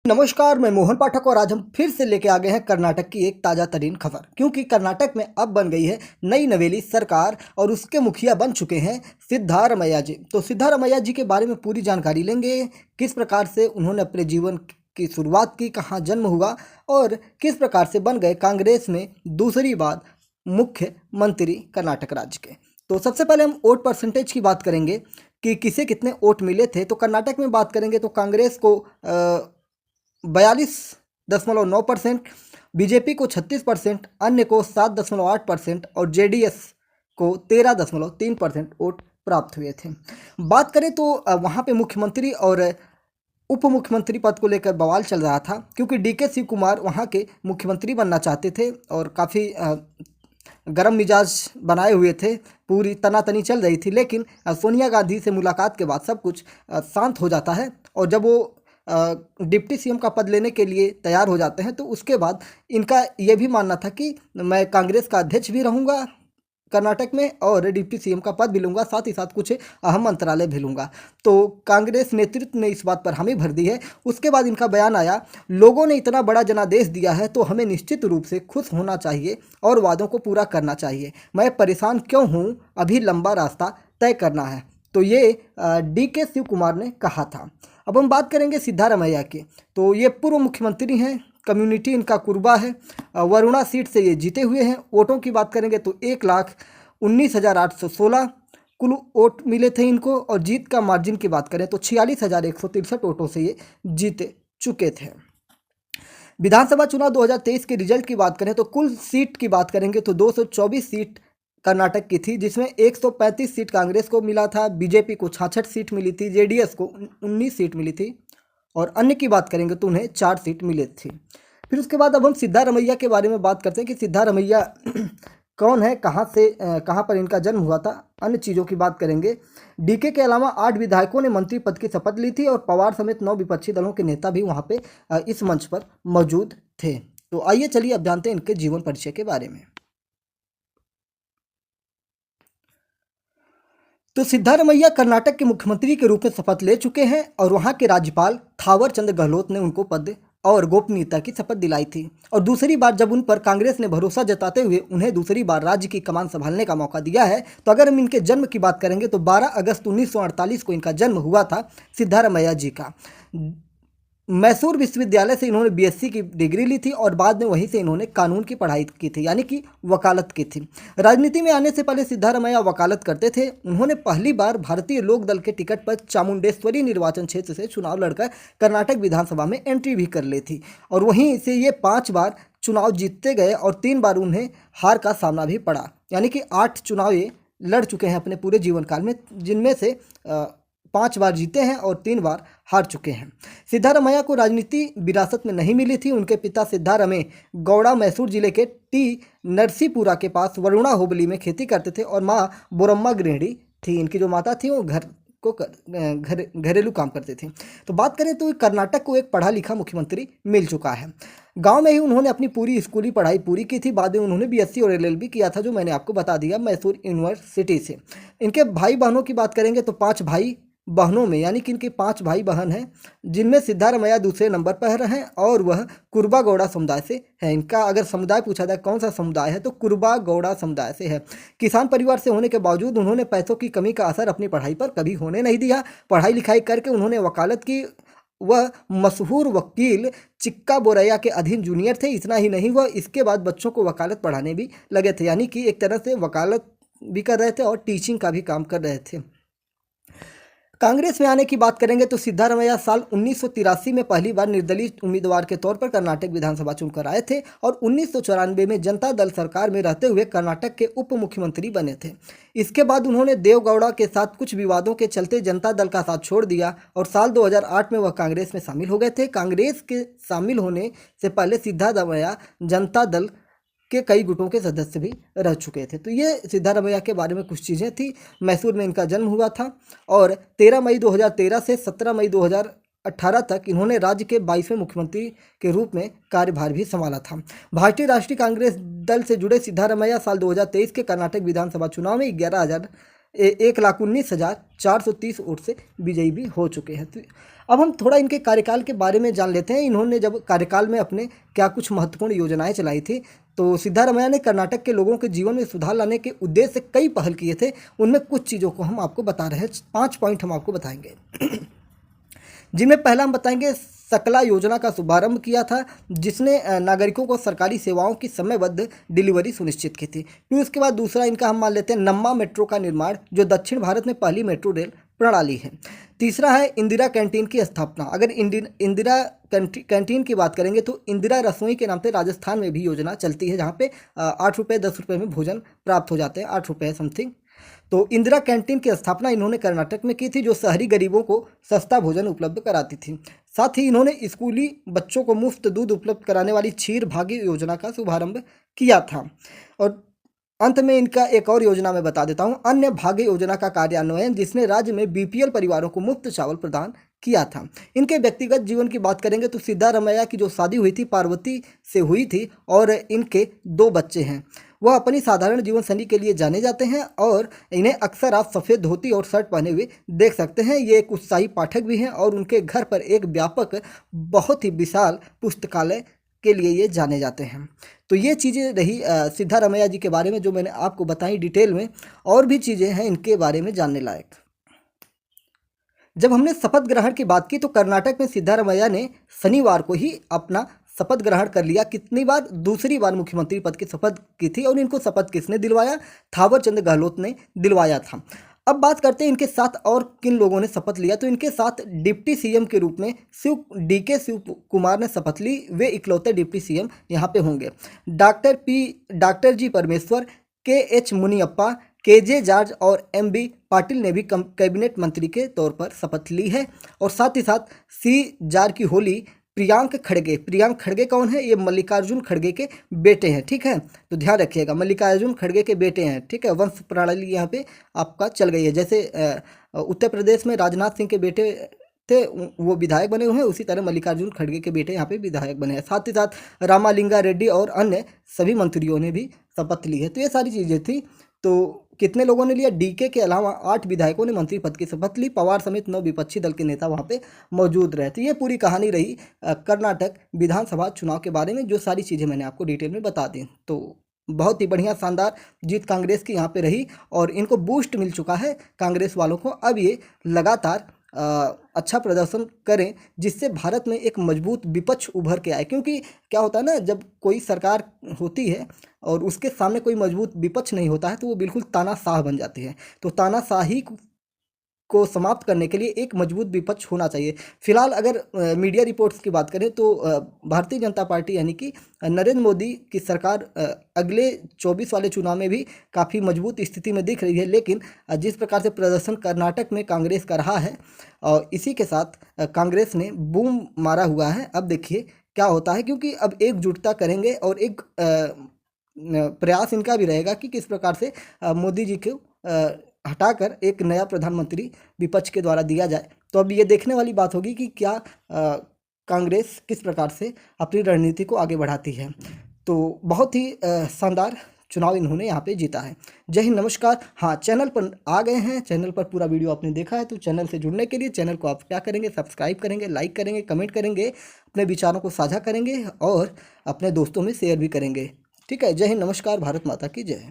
नमस्कार, मैं मोहन पाठक और आज हम फिर से लेके आ गए हैं कर्नाटक की एक ताज़ा तरीन खबर। क्योंकि कर्नाटक में अब बन गई है नई नवेली सरकार और उसके मुखिया बन चुके हैं सिद्धारमैया जी। तो सिद्धारमैया जी के बारे में पूरी जानकारी लेंगे, किस प्रकार से उन्होंने अपने जीवन की शुरुआत की, कहाँ जन्म हुआ और किस प्रकार से बन गए कांग्रेस में दूसरी बार मुख्यमंत्री कर्नाटक राज्य के। तो सबसे पहले हम वोट परसेंटेज की बात करेंगे कि किसे कितने वोट मिले थे। तो कर्नाटक में बात करेंगे तो कांग्रेस को 42.9%, बीजेपी को 36%, अन्य को 7.8% और जेडीएस को 13.3% वोट प्राप्त हुए थे। बात करें तो वहाँ पे मुख्यमंत्री और उप मुख्यमंत्री पद को लेकर बवाल चल रहा था, क्योंकि डीके शिव कुमार वहाँ के मुख्यमंत्री बनना चाहते थे और काफ़ी गरम मिजाज बनाए हुए थे, पूरी तनातनी चल रही थी। लेकिन सोनिया गांधी से मुलाकात के बाद सब कुछ शांत हो जाता है और जब वो डिप्टी सीएम का पद लेने के लिए तैयार हो जाते हैं तो उसके बाद इनका ये भी मानना था कि मैं कांग्रेस का अध्यक्ष भी रहूँगा कर्नाटक में और डिप्टी सीएम का पद भी लूँगा, साथ ही साथ कुछ अहम मंत्रालय भी लूँगा। तो कांग्रेस नेतृत्व ने इस बात पर हामी भर दी है। उसके बाद इनका बयान आया, लोगों ने इतना बड़ा जनादेश दिया है तो हमें निश्चित रूप से खुश होना चाहिए और वादों को पूरा करना चाहिए। मैं परेशान क्यों हूँ, अभी लंबा रास्ता तय करना है। तो ये डीके शिव कुमार ने कहा था। अब हम बात करेंगे सिद्धारमैया की। तो ये पूर्व मुख्यमंत्री हैं, कम्युनिटी इनका कुरबा है, वरुणा सीट से ये जीते हुए हैं। वोटों की बात करेंगे तो 1,19,816 कुल वोट मिले थे इनको और जीत का मार्जिन की बात करें तो 46,163 वोटों से ये जीते चुके थे। विधानसभा चुनाव 2023 के रिजल्ट की बात करें तो कुल सीट की बात करेंगे तो 224 सीट कर्नाटक की थी, जिसमें 135 सीट कांग्रेस को मिला था, बीजेपी को 66 सीट मिली थी, जेडीएस को 19 सीट मिली थी और अन्य की बात करेंगे तो उन्हें 4 सीट मिली थी। फिर उसके बाद अब हम सिद्धारमैया के बारे में बात करते हैं कि सिद्धारमैया कौन है, कहाँ पर इनका जन्म हुआ था, अन्य चीज़ों की बात करेंगे। डीके के अलावा 8 विधायकों ने मंत्री पद की शपथ ली थी और पवार समेत 9 विपक्षी दलों के नेता भी वहाँ पे इस मंच पर मौजूद थे। तो आइए चलिए अब जानते हैं इनके जीवन परिचय के बारे में। तो सिद्धारमैया कर्नाटक के मुख्यमंत्री के रूप में शपथ ले चुके हैं और वहां के राज्यपाल थावर चंद गहलोत ने उनको पद और गोपनीयता की शपथ दिलाई थी। और दूसरी बार जब उन पर कांग्रेस ने भरोसा जताते हुए उन्हें दूसरी बार राज्य की कमान संभालने का मौका दिया है। तो अगर हम इनके जन्म की बात करेंगे तो 12 अगस्त 1948 को इनका जन्म हुआ था सिद्धारमैया जी का। मैसूर विश्वविद्यालय से इन्होंने बीएससी की डिग्री ली थी और बाद में वहीं से इन्होंने कानून की पढ़ाई की थी, यानी कि वकालत की थी। राजनीति में आने से पहले सिद्धारमैया वकालत करते थे। उन्होंने पहली बार भारतीय लोक दल के टिकट पर चामुंडेश्वरी निर्वाचन क्षेत्र से चुनाव लड़कर कर्नाटक विधानसभा में एंट्री भी कर ली थी और वहीं से ये 5 बार चुनाव जीतते गए और 3 बार उन्हें हार का सामना भी पड़ा, यानी कि 8 चुनाव ये लड़ चुके हैं अपने पूरे जीवन काल में, जिनमें से 5 बार जीते हैं और 3 बार हार चुके हैं। सिद्धारमैया को राजनीति विरासत में नहीं मिली थी। उनके पिता सिद्धारमे गौड़ा मैसूर जिले के टी नरसीपुरा के पास वरुणा होबली में खेती करते थे और माँ बोरम्मा गृहिणी थी। इनकी जो माता थी वो घरेलू काम करते थे। तो बात करें तो कर्नाटक को एक पढ़ा लिखा मुख्यमंत्री मिल चुका है। गांव में ही उन्होंने अपनी पूरी स्कूली पढ़ाई पूरी की थी। बाद में उन्होंने बीएससी और एलएलबी किया था, जो मैंने आपको बता दिया, मैसूर यूनिवर्सिटी से। इनके भाई बहनों की बात करेंगे तो 5 भाई बहनों में, यानी कि इनके 5 भाई बहन हैं, जिनमें सिद्धारमैया दूसरे नंबर पर हैं और वह कुरबा गौड़ा समुदाय से है। इनका अगर समुदाय पूछा जाए कौन सा समुदाय है तो कुरबा गौड़ा समुदाय से है। किसान परिवार से होने के बावजूद उन्होंने पैसों की कमी का असर अपनी पढ़ाई पर कभी होने नहीं दिया। पढ़ाई लिखाई करके उन्होंने वकालत की। वह मशहूर वकील चिक्का बोरैया के अधीन जूनियर थे। इतना ही नहीं, वह इसके बाद बच्चों को वकालत पढ़ाने भी लगे थे, यानी कि एक तरह से वकालत भी कर रहे थे और टीचिंग का भी काम कर रहे थे। कांग्रेस में आने की बात करेंगे तो सिद्धारमैया साल 1983 में पहली बार निर्दलीय उम्मीदवार के तौर पर कर्नाटक विधानसभा चुनकर आए थे और 1994 में जनता दल सरकार में रहते हुए कर्नाटक के उप मुख्यमंत्री बने थे। इसके बाद उन्होंने देवगौड़ा के साथ कुछ विवादों के चलते जनता दल का साथ छोड़ दिया और साल 2008 में वह कांग्रेस में शामिल हो गए थे। कांग्रेस के शामिल होने से पहले सिद्धारमैया जनता दल के कई गुटों के सदस्य भी रह चुके थे। तो ये सिद्धारमैया के बारे में कुछ चीज़ें थी। मैसूर में इनका जन्म हुआ था और 13 मई 2013 से 17 मई 2018 तक इन्होंने राज्य के 22वें मुख्यमंत्री के रूप में कार्यभार भी संभाला था। भारतीय राष्ट्रीय कांग्रेस दल से जुड़े सिद्धारमैया साल 2023 के कर्नाटक विधानसभा चुनाव में 1,19,430 वोट से विजयी भी हो चुके हैं। तो अब हम थोड़ा इनके कार्यकाल के बारे में जान लेते हैं। इन्होंने जब कार्यकाल में अपने क्या कुछ महत्वपूर्ण योजनाएं चलाई थी, तो सिद्धारमैया ने कर्नाटक के लोगों के जीवन में सुधार लाने के उद्देश्य से कई पहल किए थे। उनमें कुछ चीज़ों को हम आपको बता रहे हैं, 5 पॉइंट हम आपको बताएंगे जिनमें पहला हम बताएंगे सकला योजना का शुभारंभ किया था, जिसने नागरिकों को सरकारी सेवाओं की समयबद्ध डिलीवरी सुनिश्चित की थी। फिर उसके बाद दूसरा इनका हम मान लेते हैं नम्मा मेट्रो का निर्माण, जो दक्षिण भारत में पहली मेट्रो रेल प्रणाली है। तीसरा है इंदिरा कैंटीन की स्थापना। अगर इंदिरा कैंटीन की बात करेंगे तो इंदिरा रसोई के नाम से राजस्थान में भी योजना चलती है, जहाँ पे 8 रुपये 10 रुपये में भोजन प्राप्त हो जाते हैं, 8 रुपये समथिंग। तो इंदिरा कैंटीन की स्थापना इन्होंने कर्नाटक में की थी, जो शहरी गरीबों को सस्ता भोजन उपलब्ध कराती थी। साथ ही इन्होंने स्कूली बच्चों को मुफ्त दूध उपलब्ध कराने वाली क्षीर भाग्य योजना का शुभारंभ किया था। और अंत में इनका एक और योजना मैं बता देता हूँ, अन्य भाग्य योजना का कार्यान्वयन, जिसने राज्य में बीपीएल परिवारों को मुफ्त चावल प्रदान किया था। इनके व्यक्तिगत जीवन की बात करेंगे तो सिद्धारमैया की जो शादी हुई थी पार्वती से हुई थी और इनके 2 बच्चे हैं। वह अपनी साधारण जीवन शैली के लिए जाने जाते हैं और इन्हें अक्सर आप सफ़ेद धोती और शर्ट पहने हुए देख सकते हैं। ये एक उत्साही पाठक भी हैं और उनके घर पर एक व्यापक बहुत ही विशाल पुस्तकालय के लिए ये जाने जाते हैं। तो ये चीज़ें रही सिद्धारमैया जी के बारे में, जो मैंने आपको बताई डिटेल में। और भी चीज़ें हैं इनके बारे में जानने लायक। जब हमने शपथ ग्रहण की बात की तो कर्नाटक में सिद्धारमैया ने शनिवार को ही अपना शपथ ग्रहण कर लिया। कितनी बार? दूसरी बार मुख्यमंत्री पद की शपथ की थी। और इनको शपथ किसने दिलवाया? थावरचंद गहलोत ने दिलवाया था। अब बात करते हैं इनके साथ और किन लोगों ने शपथ लिया। तो इनके साथ डिप्टी सीएम के रूप में शिव कुमार ने शपथ ली। वे इकलौते डिप्टी सीएम यहाँ पे होंगे। डॉक्टर जी परमेश्वर, KH मुनियप्पा, KJ जॉर्ज और MB पाटिल ने भी कैबिनेट मंत्री के तौर पर शपथ ली है। और साथ ही साथ C जारकीहोली, प्रियांक खड़गे कौन है? ये मल्लिकार्जुन खड़गे के बेटे हैं, ठीक है। तो ध्यान रखिएगा, मल्लिकार्जुन खड़गे के बेटे हैं, ठीक है। वंश प्रणाली यहाँ पे आपका चल गई है। जैसे उत्तर प्रदेश में राजनाथ सिंह के बेटे थे, वो विधायक बने हुए हैं, उसी तरह मल्लिकार्जुन खड़गे के बेटे यहाँ पे विधायक बने हैं। साथ ही साथ रामालिंगा रेड्डी और अन्य सभी मंत्रियों ने भी शपथ ली है। तो ये सारी चीज़ें थी। तो कितने लोगों ने लिया? DK के अलावा 8 विधायकों ने मंत्री पद की शपथ ली। पवार समेत 9 विपक्षी दल के नेता वहाँ पे मौजूद रहे। तो ये पूरी कहानी रही कर्नाटक विधानसभा चुनाव के बारे में, जो सारी चीज़ें मैंने आपको डिटेल में बता दी। तो बहुत ही बढ़िया शानदार जीत कांग्रेस की यहाँ पे रही और इनको बूस्ट मिल चुका है कांग्रेस वालों को। अब ये लगातार अच्छा प्रदर्शन करें, जिससे भारत में एक मजबूत विपक्ष उभर के आए। क्योंकि क्या होता है ना, जब कोई सरकार होती है और उसके सामने कोई मजबूत विपक्ष नहीं होता है तो वो बिल्कुल तानाशाह बन जाती है। तो तानाशाही को समाप्त करने के लिए एक मजबूत विपक्ष होना चाहिए। फिलहाल अगर मीडिया रिपोर्ट्स की बात करें तो भारतीय जनता पार्टी यानी कि नरेंद्र मोदी की सरकार अगले 24 वाले चुनाव में भी काफ़ी मजबूत स्थिति में दिख रही है। लेकिन जिस प्रकार से प्रदर्शन कर्नाटक में कांग्रेस का रहा है और इसी के साथ कांग्रेस ने बूम मारा हुआ है। अब देखिए क्या होता है, क्योंकि अब एकजुटता करेंगे और एक प्रयास इनका भी रहेगा कि किस प्रकार से मोदी जी को हटाकर एक नया प्रधानमंत्री विपक्ष के द्वारा दिया जाए। तो अब ये देखने वाली बात होगी कि क्या कांग्रेस किस प्रकार से अपनी रणनीति को आगे बढ़ाती है। तो बहुत ही शानदार चुनाव इन्होंने यहाँ पे जीता है। जय हिंद, नमस्कार। हाँ, चैनल पर आ गए हैं, चैनल पर पूरा वीडियो आपने देखा है, तो चैनल से जुड़ने के लिए चैनल को आप क्या करेंगे? सब्सक्राइब करेंगे, लाइक करेंगे, कमेंट करेंगे, अपने विचारों को साझा करेंगे और अपने दोस्तों में शेयर भी करेंगे। ठीक है। जय हिंद, नमस्कार। भारत माता की जय।